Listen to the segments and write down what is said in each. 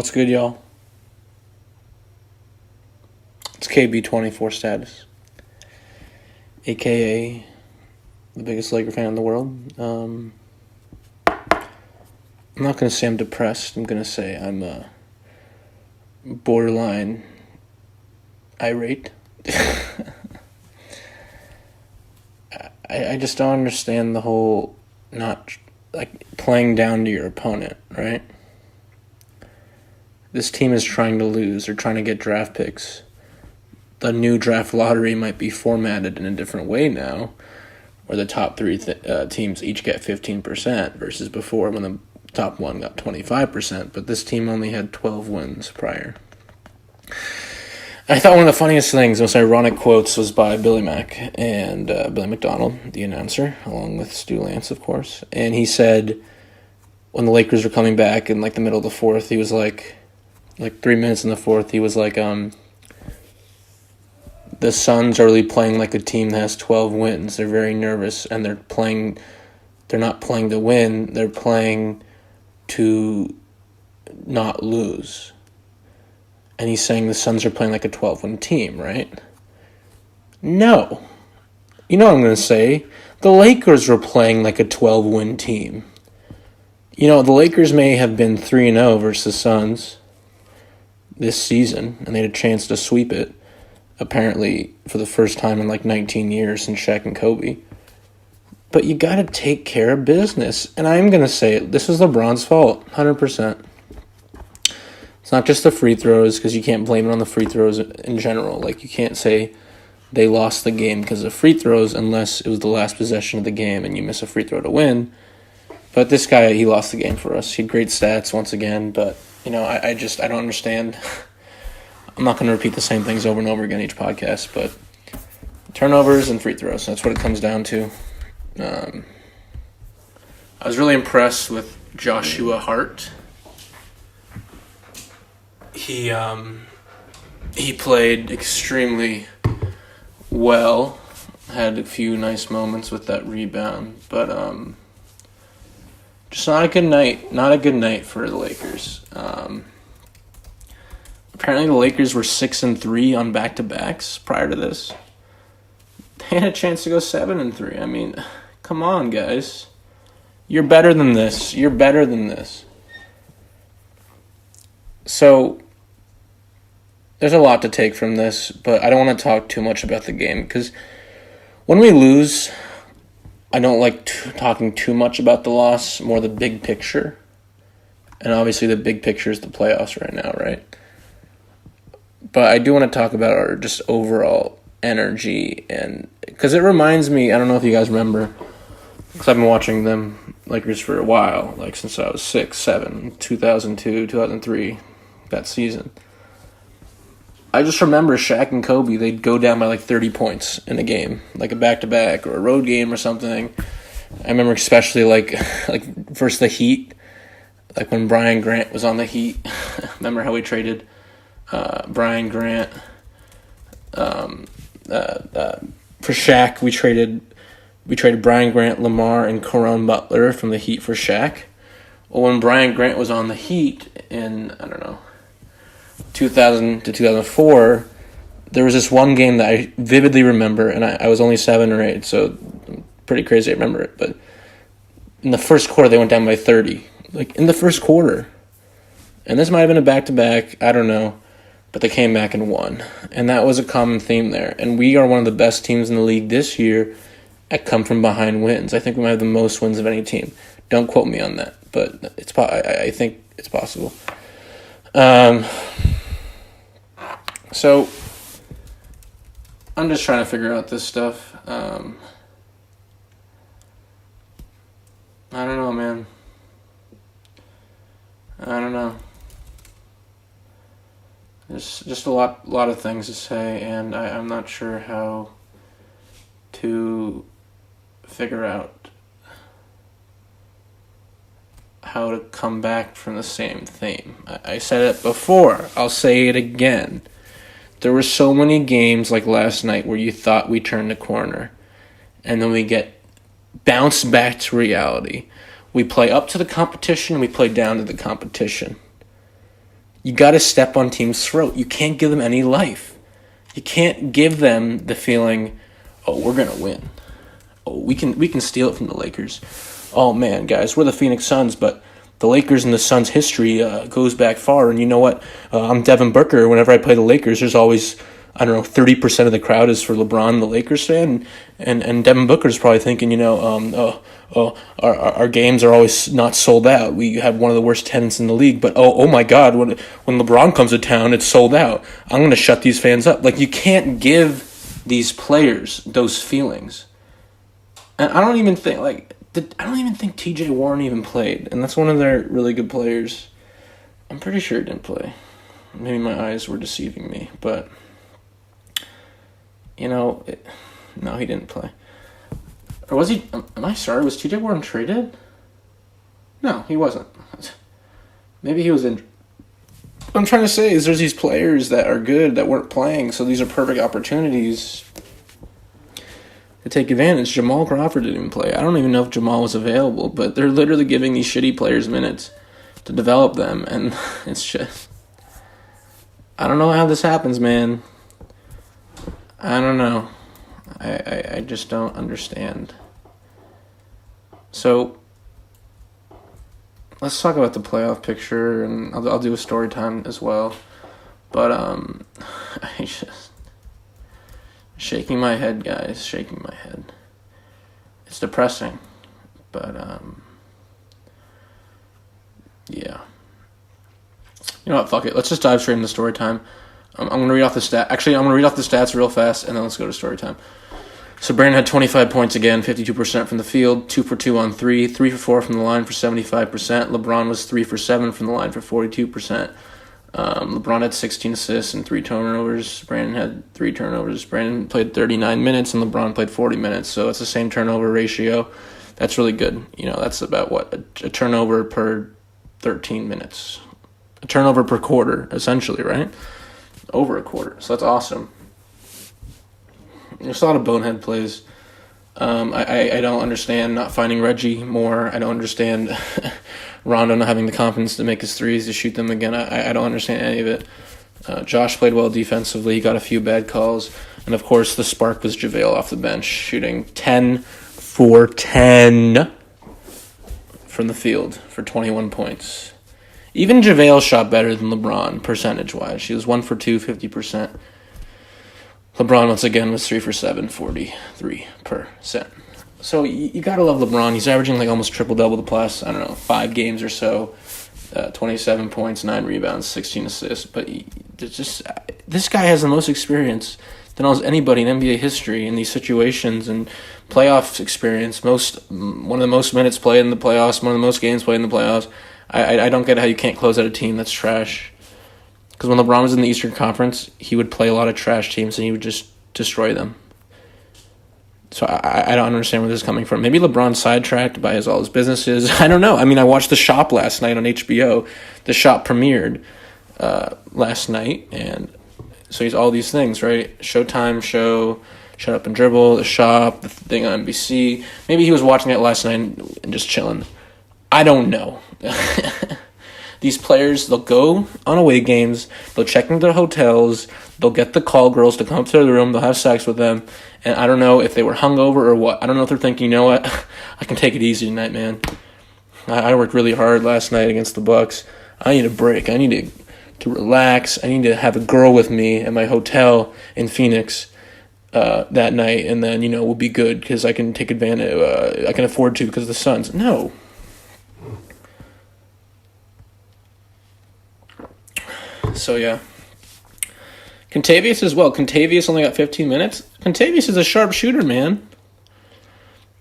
What's good, y'all? It's KB24 status, aka the biggest Laker fan in the world. I'm not going to say I'm depressed. I'm going to say I'm borderline irate. I just don't understand the whole not playing down to your opponent, right? This team is trying to lose. They're trying to get draft picks. The new draft lottery might be formatted in a different way now, where the top three teams each get 15% versus before when the top one got 25%, but this team only had 12 wins prior. I thought one of the funniest things, most ironic quotes, was by Billy Mack and Billy McDonald, the announcer, along with Stu Lance, of course. And he said when the Lakers were coming back in the middle of the fourth, he was like 3 minutes in the fourth, he was like, the Suns are really playing like a team that has 12 wins. They're very nervous, and they're not playing to win. They're playing to not lose. And he's saying the Suns are playing like a 12-win team, right? No. You know what I'm going to say? The Lakers were playing like a 12-win team. You know, the Lakers may have been 3-0 versus the Suns this season, and they had a chance to sweep it, apparently for the first time in 19 years since Shaq and Kobe. But you got to take care of business. And I'm going to say it, this is LeBron's fault, 100%. It's not just the free throws, because you can't blame it on the free throws in general. You can't say they lost the game because of free throws unless it was the last possession of the game and you miss a free throw to win. But this guy, he lost the game for us. He had great stats once again, but, I don't understand. I'm not going to repeat the same things over and over again each podcast, but turnovers and free throws, that's what it comes down to. I was really impressed with Joshua Hart. He played extremely well, had a few nice moments with that rebound, but just not a good night for the Lakers. Apparently the Lakers were 6-3 on back-to-backs prior to this. They had a chance to go 7-3. I mean, come on, guys. You're better than this. So, there's a lot to take from this, but I don't want to talk too much about the game, because when we lose, I don't like talking too much about the loss, more the big picture. And obviously the big picture is the playoffs right now, right? But I do want to talk about our just overall energy, and because it reminds me, I don't know if you guys remember, because I've been watching them Lakers for a while, since I was 6, 7, 2002, 2003, that season. I just remember Shaq and Kobe, they'd go down by 30 points in a game, a back-to-back or a road game or something. I remember especially versus the Heat, when Brian Grant was on the Heat. Remember how we traded Brian Grant for Shaq? We traded Brian Grant, Lamar, and Caron Butler from the Heat for Shaq. Well, when Brian Grant was on the Heat in 2000 to 2004, there was this one game that I vividly remember, and I was only 7 or 8, so pretty crazy I remember it. But in the first quarter, they went down by 30. In the first quarter. And this might have been a back-to-back, I don't know. But they came back and won. And that was a common theme there. And we are one of the best teams in the league this year at come-from-behind wins. I think we might have the most wins of any team. Don't quote me on that, but I think it's possible. So, I'm just trying to figure out this stuff. I don't know, man. I don't know. There's just a lot of things to say, and I'm not sure how to figure out how to come back from the same theme. I said it before. I'll say it again. There were so many games like last night where you thought we turned a corner, and then we get bounced back to reality. We play up to the competition, we play down to the competition. You got to step on team's throat. You can't give them any life. You can't give them the feeling, oh, we're going to win. Oh, we can steal it from the Lakers. Oh, man, guys, we're the Phoenix Suns, but the Lakers and the Suns' history goes back far. And you know what? I'm Devin Booker. Whenever I play the Lakers, there's always, 30% of the crowd is for LeBron, the Lakers fan. And Devin Booker's probably thinking, our games are always not sold out. We have one of the worst tenants in the league. But, oh my God, when LeBron comes to town, it's sold out. I'm going to shut these fans up. Like, you can't give these players those feelings. And I don't even think T.J. Warren even played, and that's one of their really good players. I'm pretty sure he didn't play. Maybe my eyes were deceiving me, but no, he didn't play. Or was he? Am I sorry? Was T.J. Warren traded? No, he wasn't. Maybe he was in. What I'm trying to say is there's these players that are good that weren't playing, so these are perfect opportunities to take advantage. Jamal Crawford didn't even play. I don't even know if Jamal was available, but they're literally giving these shitty players minutes to develop them, and it's just, I don't know how this happens, man. I don't know. I just don't understand. So, let's talk about the playoff picture, and I'll do a story time as well. But, I just... shaking my head, guys. Shaking my head. It's depressing. But, yeah. You know what? Fuck it. Let's just dive straight into story time. I'm going to read off the stats. Actually, I'm going to read off the stats real fast, and then let's go to story time. So, Brandon had 25 points again, 52% from the field, 2 for 2 on 3, 3 for 4 from the line for 75%. LeBron was 3 for 7 from the line for 42%. LeBron had 16 assists and 3 turnovers. Brandon had 3 turnovers. Brandon played 39 minutes and LeBron played 40 minutes. So it's the same turnover ratio. That's really good. That's about a turnover per 13 minutes. A turnover per quarter, essentially, right? Over a quarter. So that's awesome. There's a lot of bonehead plays. I don't understand not finding Reggie more. I don't understand Rondo not having the confidence to make his threes, to shoot them again. I don't understand any of it. Josh played well defensively. He got a few bad calls. And, of course, the spark was JaVale off the bench, shooting 10 for 10 from the field for 21 points. Even JaVale shot better than LeBron percentage-wise. She was 1 for 2, 50%. LeBron, once again, was 3 for 7, 43%. So you got to love LeBron. He's averaging like almost triple-double the past, 5 games or so. 27 points, 9 rebounds, 16 assists. But this guy has the most experience than almost anybody in NBA history in these situations and playoff experience. One of the most minutes played in the playoffs, one of the most games played in the playoffs. I don't get how you can't close out a team that's trash. Because when LeBron was in the Eastern Conference, he would play a lot of trash teams and he would just destroy them. So I don't understand where this is coming from. Maybe LeBron's sidetracked by all his businesses. I don't know. I mean, I watched The Shop last night on HBO. The Shop premiered last night. And so he's all these things, right? Showtime show, Shut Up and Dribble, The Shop, the thing on NBC. Maybe he was watching it last night and just chilling. I don't know. These players, they'll go on away games, they'll check into their hotels, they'll get the call girls to come up to their room, they'll have sex with them, and I don't know if they were hungover or what. I don't know if they're thinking, you know what, I can take it easy tonight, man. I worked really hard last night against the Bucks. I need a break. I need to relax. I need to have a girl with me at my hotel in Phoenix that night, and then, we'll be good because I can take advantage, I can afford to because of the Suns. No. So, yeah. Contavious as well. Contavious only got 15 minutes. Contavious is a sharp shooter, man.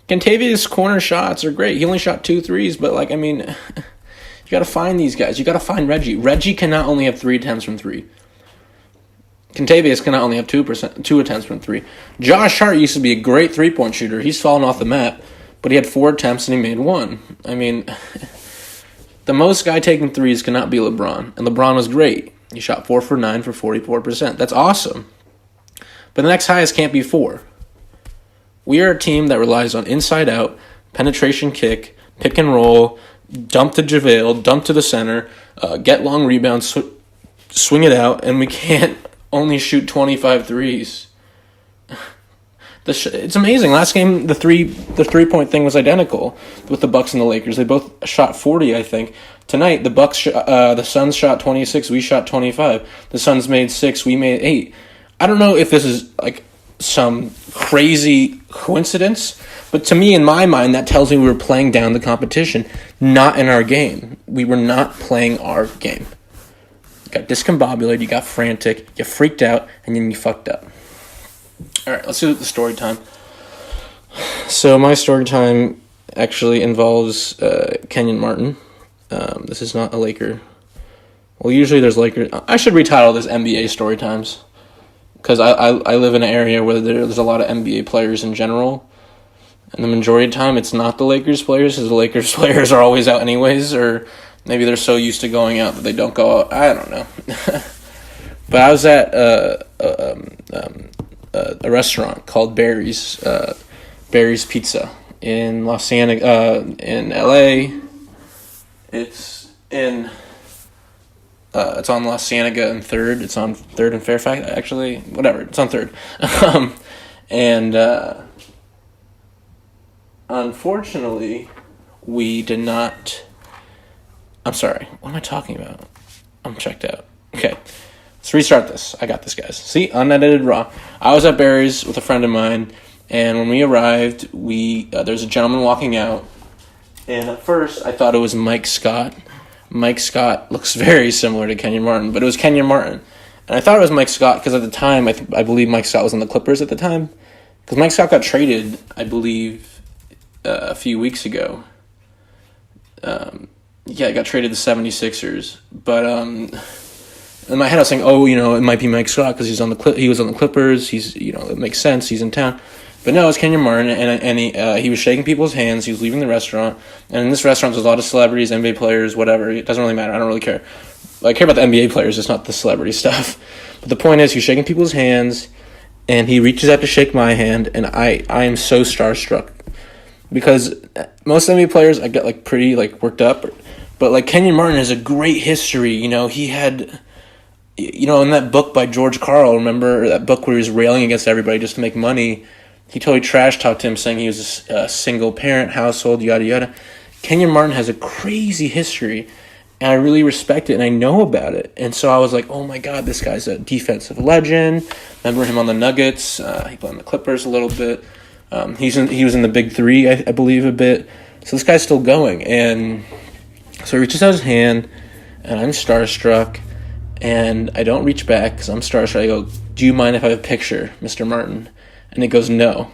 Contavious' corner shots are great. He only shot 2 threes, but, you got to find these guys. You got to find Reggie. Reggie cannot only have 3 attempts from 3. Contavious cannot only have 2 attempts from 3. Josh Hart used to be a great 3-point shooter. He's fallen off the map, but he had 4 attempts and he made 1. The most guy taking threes cannot be LeBron, and LeBron was great. He shot 4 for 9 for 44%. That's awesome. But the next highest can't be 4. We are a team that relies on inside out, penetration kick, pick and roll, dump to JaVale, dump to the center, get long rebounds, swing it out, and we can't only shoot 25 threes. It's amazing. Last game, the 3-point thing was identical with the Bucks and the Lakers. They both shot 40, I think. Tonight, the Suns shot 26, we shot 25. The Suns made 6, we made 8. I don't know if this is like some crazy coincidence, but to me, in my mind, that tells me we were playing down the competition, not in our game. We were not playing our game. You got discombobulated, you got frantic, you freaked out, and then you fucked up. All right, let's do the story time. So my story time actually involves Kenyon Martin. This is not a Laker. Well, usually there's Lakers. I should retitle this NBA story times because I live in an area where there's a lot of NBA players in general. And the majority of the time, it's not the Lakers players because the Lakers players are always out anyways, or maybe they're so used to going out that they don't go out. I don't know. But I was at a restaurant called Barry's Pizza in in LA. It's on La Cienega and 3rd. It's on 3rd and Fairfax, actually. Whatever, it's on 3rd. Unfortunately, we did not... I'm sorry, what am I talking about? I'm checked out. Okay. Let's restart this. I got this, guys. See? Unedited raw. I was at Barry's with a friend of mine, and when we arrived, there's a gentleman walking out, and at first, I thought it was Mike Scott. Mike Scott looks very similar to Kenyon Martin, but it was Kenyon Martin. And I thought it was Mike Scott because at the time, I believe Mike Scott was on the Clippers at the time, because Mike Scott got traded, I believe, a few weeks ago. It got traded to the 76ers, but... in my head, I was saying, it might be Mike Scott because he was on the Clippers. He's, it makes sense. He's in town. But no, it's Kenyon Martin, and he was shaking people's hands. He was leaving the restaurant. And in this restaurant, there's a lot of celebrities, NBA players, whatever. It doesn't really matter. I don't really care. I care about the NBA players, just not the celebrity stuff. But the point is, he's shaking people's hands, and he reaches out to shake my hand, and I am so starstruck. Because most NBA players, I get, pretty, worked up. But, Kenyon Martin has a great history. He had... in that book by George Carl, remember that book where he was railing against everybody just to make money? He totally trash-talked him, saying he was a single-parent household, yada, yada. Kenyon Martin has a crazy history, and I really respect it, and I know about it. And so I was like, oh, my God, this guy's a defensive legend. Remember him on the Nuggets. He played on the Clippers a little bit. He was in the Big Three, I believe, a bit. So this guy's still going. And so he reaches out his hand, and I'm starstruck. And I don't reach back because I'm starstruck. I go, do you mind if I have a picture, Mr. Martin? And he goes, no.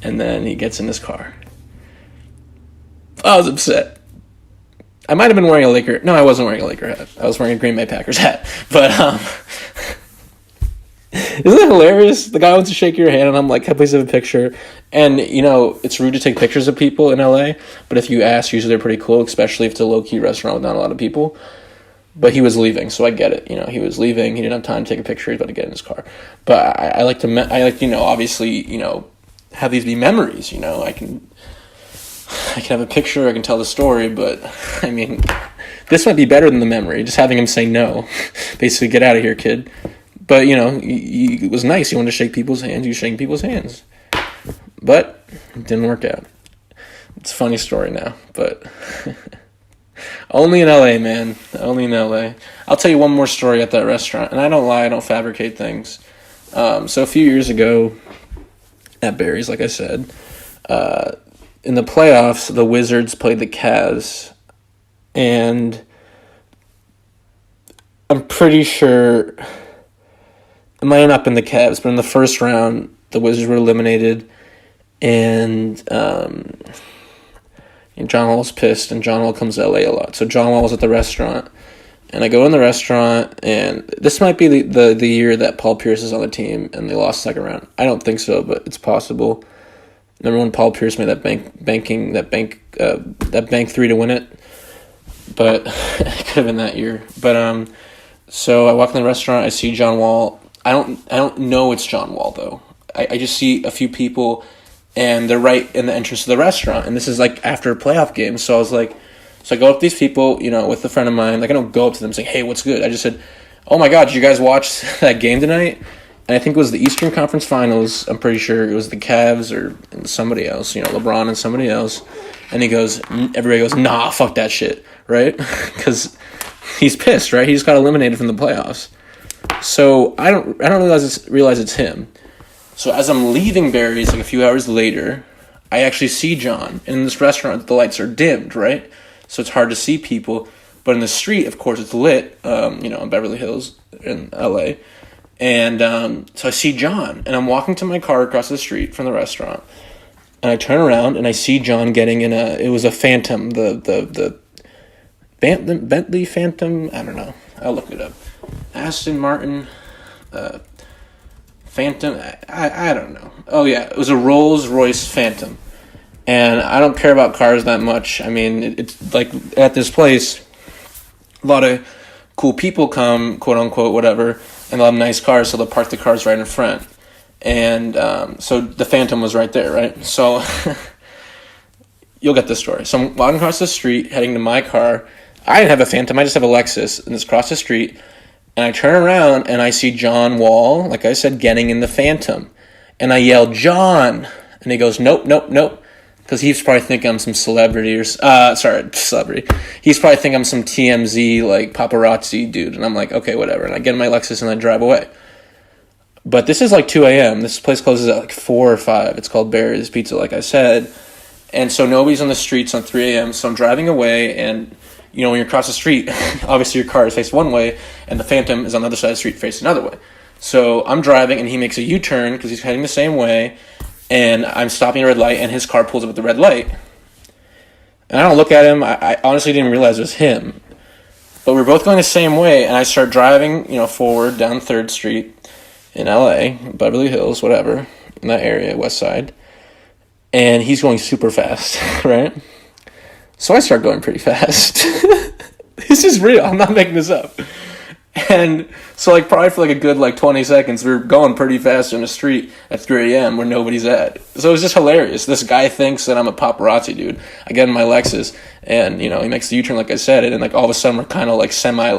And then he gets in his car. I was upset. I might have been wearing a Laker... No, I wasn't wearing a Laker hat. I was wearing a Green Bay Packers hat. But, isn't it hilarious? The guy wants to shake your hand, and I'm like, can I please have a picture? And, it's rude to take pictures of people in LA, but if you ask, usually they're pretty cool, especially if it's a low-key restaurant with not a lot of people. But he was leaving, so I get it. He was leaving. He didn't have time to take a picture. He was about to get in his car. But I like to, obviously, have these be memories. I can have a picture. I can tell the story. But I mean, this might be better than the memory. Just having him say no, basically, get out of here, kid. But it was nice. He wanted to shake people's hands. He was shaking people's hands. But it didn't work out. It's a funny story now, but. Only in LA, man. Only in LA. I'll tell you one more story at that restaurant. And I don't lie. I don't fabricate things. So a few years ago at Barry's, like I said, in the playoffs, the Wizards played the Cavs. And I'm pretty sure... It might have not been the Cavs, but in the first round, the Wizards were eliminated. And... John Wall's pissed, and John Wall comes to LA a lot. So John Wall was at the restaurant, and I go in the restaurant, and this might be the year that Paul Pierce is on the team, and they lost second round. I don't think so, but it's possible. Remember when Paul Pierce made that bank three to win it? But it could have been that year. But so I walk in the restaurant, I see John Wall. I don't know it's John Wall though. I just see a few people. And they're right in the entrance of the restaurant. And this is after a playoff game. So I was like, So I go up to these people, with a friend of mine. Like, I don't go up to them saying, hey, what's good? I just said, oh my God, did you guys watch that game tonight? And I think it was the Eastern Conference Finals. I'm pretty sure it was the Cavs or somebody else, LeBron and somebody else. And everybody goes, nah, fuck that shit, right? Because he's pissed, right? He just got eliminated from the playoffs. So I don't realize it's him. So as I'm leaving Barry's, like a few hours later, I actually see John. And in this restaurant, the lights are dimmed, right? So it's hard to see people. But in the street, of course, it's lit, in Beverly Hills in LA. And so I see John. And I'm walking to my car across the street from the restaurant. And I turn around and I see John getting in it was a Phantom, the Bentley Phantom, I don't know. I'll look it up. Aston Martin Phantom, I don't know. Oh yeah, it was a Rolls Royce Phantom. And I don't care about cars that much. I mean, it's like at this place, a lot of cool people come, quote unquote, whatever, and they'll have nice cars, so they'll park the cars right in front. And so the Phantom was right there, right? So you'll get the story. So I'm walking across the street, heading to my car. I didn't have a Phantom, I just have a Lexus, and it's across the street. And I turn around, and I see John Wall, like I said, getting in the Phantom. And I yell, John! And he goes, nope. Because he's probably thinking I'm some celebrity celebrity. He's probably thinking I'm some TMZ, like, paparazzi dude. And I'm like, okay, whatever. And I get in my Lexus and I drive away. But this is like 2 a.m. This place closes at like 4 or 5. It's called Barry's Pizza, like I said. And so nobody's on the streets on 3 a.m. So I'm driving away, and, when you're across the street, obviously your car is faced one way, and the Phantom is on the other side of the street faced another way. So I'm driving, and he makes a U-turn because he's heading the same way. And I'm stopping at a red light, and his car pulls up at the red light. And I don't look at him. I honestly didn't realize it was him. But we're both going the same way, and I start driving, forward down 3rd Street in LA, Beverly Hills, whatever, in that area, West Side. And he's going super fast, right? So I start going pretty fast. This is real. I'm not making this up. And so, probably for a good, 20 seconds, we were going pretty fast in the street at 3 a.m. where nobody's at. So it was just hilarious. This guy thinks that I'm a paparazzi dude. I get in my Lexus, and, he makes the U-turn, like I said, and, all of a sudden, we're kind of, semi,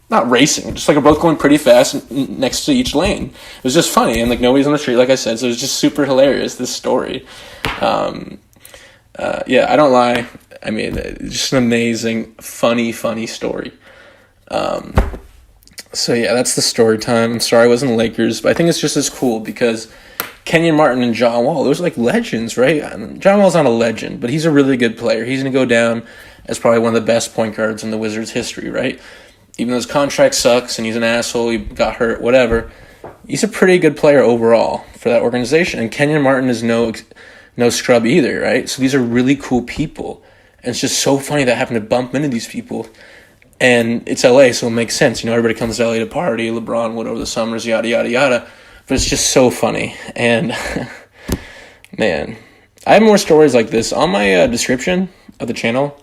not racing, just, we're both going pretty fast next to each lane. It was just funny, and, nobody's on the street, like I said, so it was just super hilarious, this story. Yeah, I don't lie. I mean, just an amazing, funny story. So yeah, that's the story time. I'm sorry I wasn't the Lakers, but I think it's just as cool because Kenyon Martin and John Wall, those are legends, right? John Wall's not a legend, but he's a really good player. He's going to go down as probably one of the best point guards in the Wizards' history, right? Even though his contract sucks and he's an asshole, he got hurt, whatever, he's a pretty good player overall for that organization. And Kenyon Martin is no scrub either, right? So these are really cool people. And it's just so funny that I happen to bump into these people. And it's LA, so it makes sense. Everybody comes to LA to party. LeBron went over the summers, yada, yada, yada. But it's just so funny. And, man, I have more stories like this. On my description of the channel,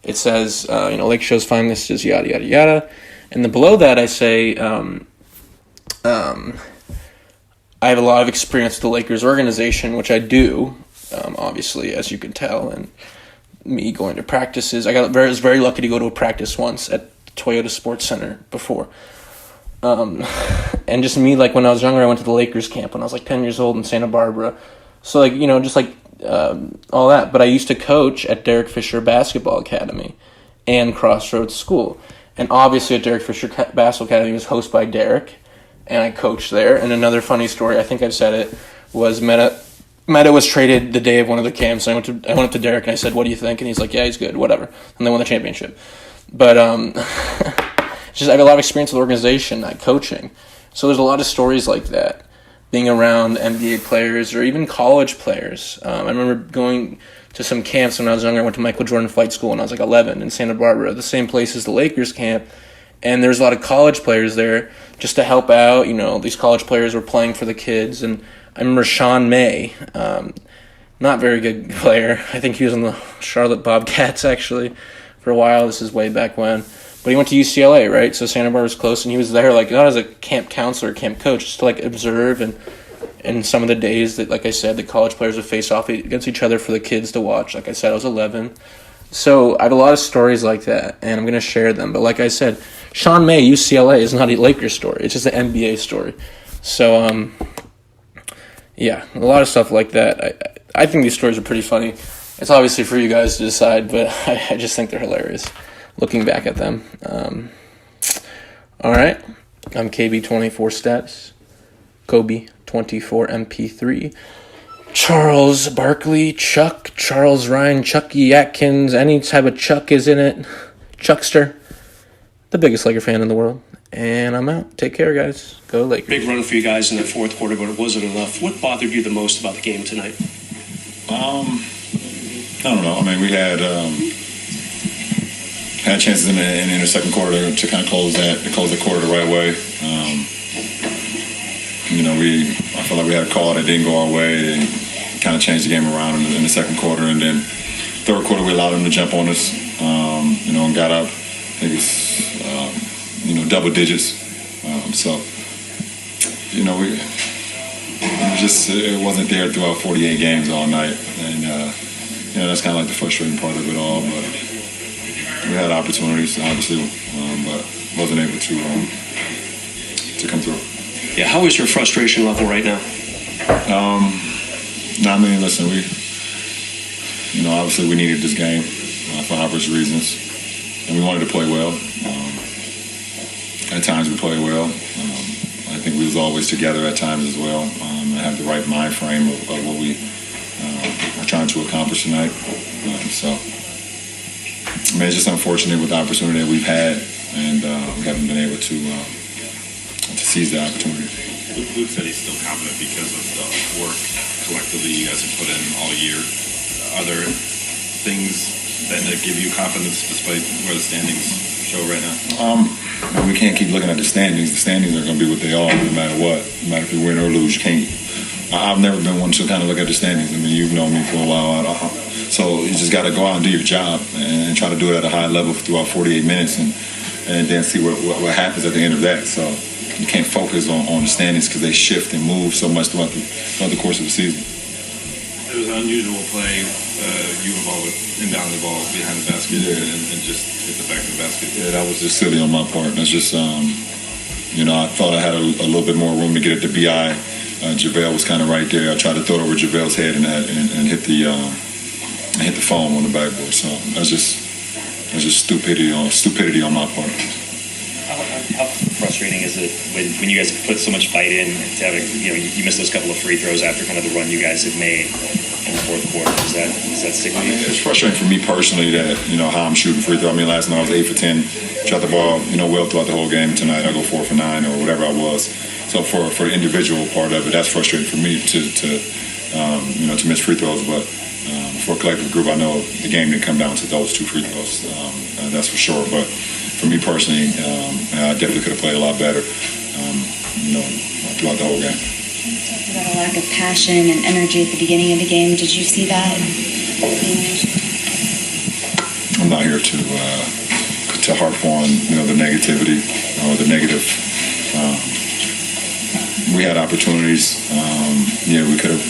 it says, Lakeshow's finest is yada, yada, yada. And then below that, I say, I have a lot of experience with the Lakers organization, which I do, obviously, as you can tell, and me going to practices. I was very lucky to go to a practice once at Toyota Sports Center before. And just me, when I was younger, I went to the Lakers camp when I was 10 years old in Santa Barbara. So all that. But I used to coach at Derek Fisher Basketball Academy and Crossroads School. And obviously at Derek Fisher Basketball Academy was hosted by Derek, and I coached there. And another funny story, I think I've said it, was Meta was traded the day of one of the camps. I went up to Derek and I said, "What do you think?" And he's like, "Yeah, he's good, whatever." And they won the championship. But just I have a lot of experience with organization, not coaching. So there's a lot of stories like that, being around NBA players or even college players. I remember going to some camps when I was younger. I went to Michael Jordan Flight School when I was 11 in Santa Barbara, the same place as the Lakers camp. And there's a lot of college players there just to help out. These college players were playing for the kids. And I remember Sean May, not very good player. I think he was on the Charlotte Bobcats, actually, for a while. This is way back when. But he went to UCLA, right? So Santa Barbara's close, and he was there, not as a camp counselor, camp coach, just to, observe. And some of the days that, like I said, the college players would face off against each other for the kids to watch. Like I said, I was 11. So I have a lot of stories like that, and I'm going to share them. But like I said, Sean May, UCLA, is not a Lakers story. It's just an NBA story. So, yeah, a lot of stuff like that. I think these stories are pretty funny. It's obviously for you guys to decide, but I just think they're hilarious looking back at them. All right. I'm KB24 Stats, Kobe24 MP3, Charles Barkley, Chuck, Charles Ryan, Chucky Atkins, any type of Chuck is in it. Chuckster, the biggest Laker fan in the world. And I'm out. Take care, guys. Go Lakers. Big run for you guys in the fourth quarter, but it wasn't enough. What bothered you the most about the game tonight? I don't know. I mean, we had chances in the second quarter to kind of close the quarter the right way. I felt like we had a call that didn't go our way and kind of changed the game around in the second quarter. And then third quarter, we allowed them to jump on us, and got up. I think it's, double digits. It wasn't there throughout 48 games all night. And, that's kind of like the frustrating part of it all. But we had opportunities, obviously, but wasn't able to come through. Yeah, how is your frustration level right now? Listen, obviously we needed this game for obvious reasons, and we wanted to play well. At times we played well. I think we was always together at times as well. And have the right mind frame of what we are trying to accomplish tonight. It's just unfortunate with the opportunity that we've had, and we haven't been able to seize the opportunity. Luke said he's still confident because of the work collectively you guys have put in all year. Are there things that give you confidence despite where the standings show right now? We can't keep looking at the standings. The standings are going to be what they are no matter what. No matter if you win or lose, you can't. I've never been one to kind of look at the standings. I mean, you've known me for a while. So you just got to go out and do your job and try to do it at a high level throughout 48 minutes and then see what happens at the end of that. So you can't focus on the standings because they shift and move so much throughout the course of the season. It was an unusual play. You involved with inbounding the ball behind the basket and just hit the back of the basket. Yeah, that was just silly on my part. That's just, I thought I had a little bit more room to get it to B.I. JaVale was kind of right there. I tried to throw it over JaVale's head and hit the foam on the backboard. So that's just stupidity on my part. How frustrating is it when you guys put so much fight in to have you missed those couple of free throws after kind of the run you guys have made in the fourth quarter? Does that stick with you? It's frustrating for me personally that how I'm shooting free throw. I mean, last night I was 8 for 10, shot the ball well throughout the whole game. Tonight I go 4 for 9 or whatever I was. So for the individual part of it, that's frustrating for me to miss free throws. But for a collective group, I know the game didn't come down to those 2 free throws. That's for sure. But for me personally, I definitely could have played a lot better, throughout the whole game. You talked about a lack of passion and energy at the beginning of the game. Did you see that? I'm not here to harp on the negativity or the negative. We had opportunities. We could have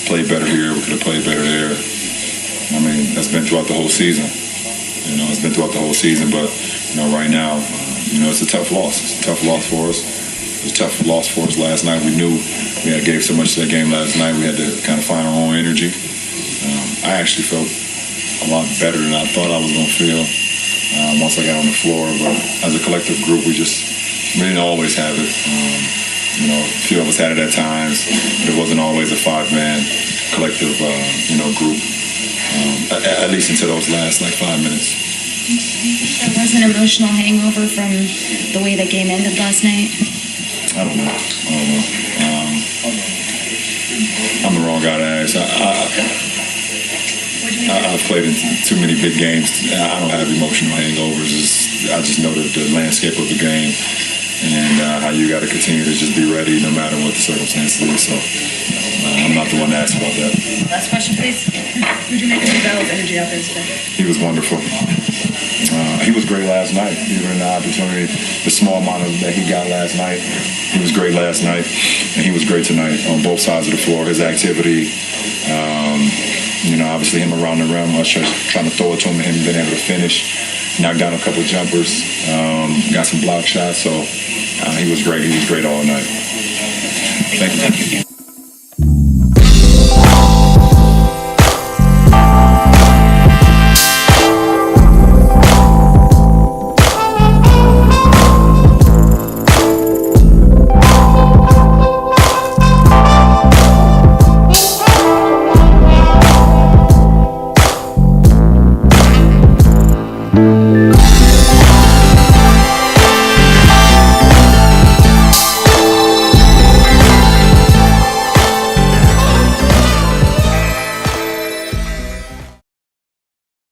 played better here. We could have played better there. I mean, that's been throughout the whole season. It's been throughout the whole season, but right now, it's a tough loss. It's a tough loss for us. It was a tough loss for us last night. We knew we had gave so much to that game last night. We had to kind of find our own energy. I actually felt a lot better than I thought I was going to feel once I got on the floor. But as a collective group, we didn't always have it. A few of us had it at times, but it wasn't always a 5-man collective, group. At least until those last 5 minutes. There was an emotional hangover from the way the game ended last night. I don't know. I'm the wrong guy to ask. I've played in too many big games. I don't have emotional hangovers. I just know the landscape of the game and how you got to continue to just be ready no matter what the circumstances is. So I'm not the one to ask about that. Last question, please. Who'd you make of JaVale's energy out there today? He was wonderful. He was great last night. Even the opportunity, the small amount that he got last night, he was great last night, and he was great tonight on both sides of the floor. His activity, Obviously him around the rim, us trying to throw it to him and him being able to finish. Knocked down a couple jumpers, got some block shots, so he was great. He was great all night. Thank you.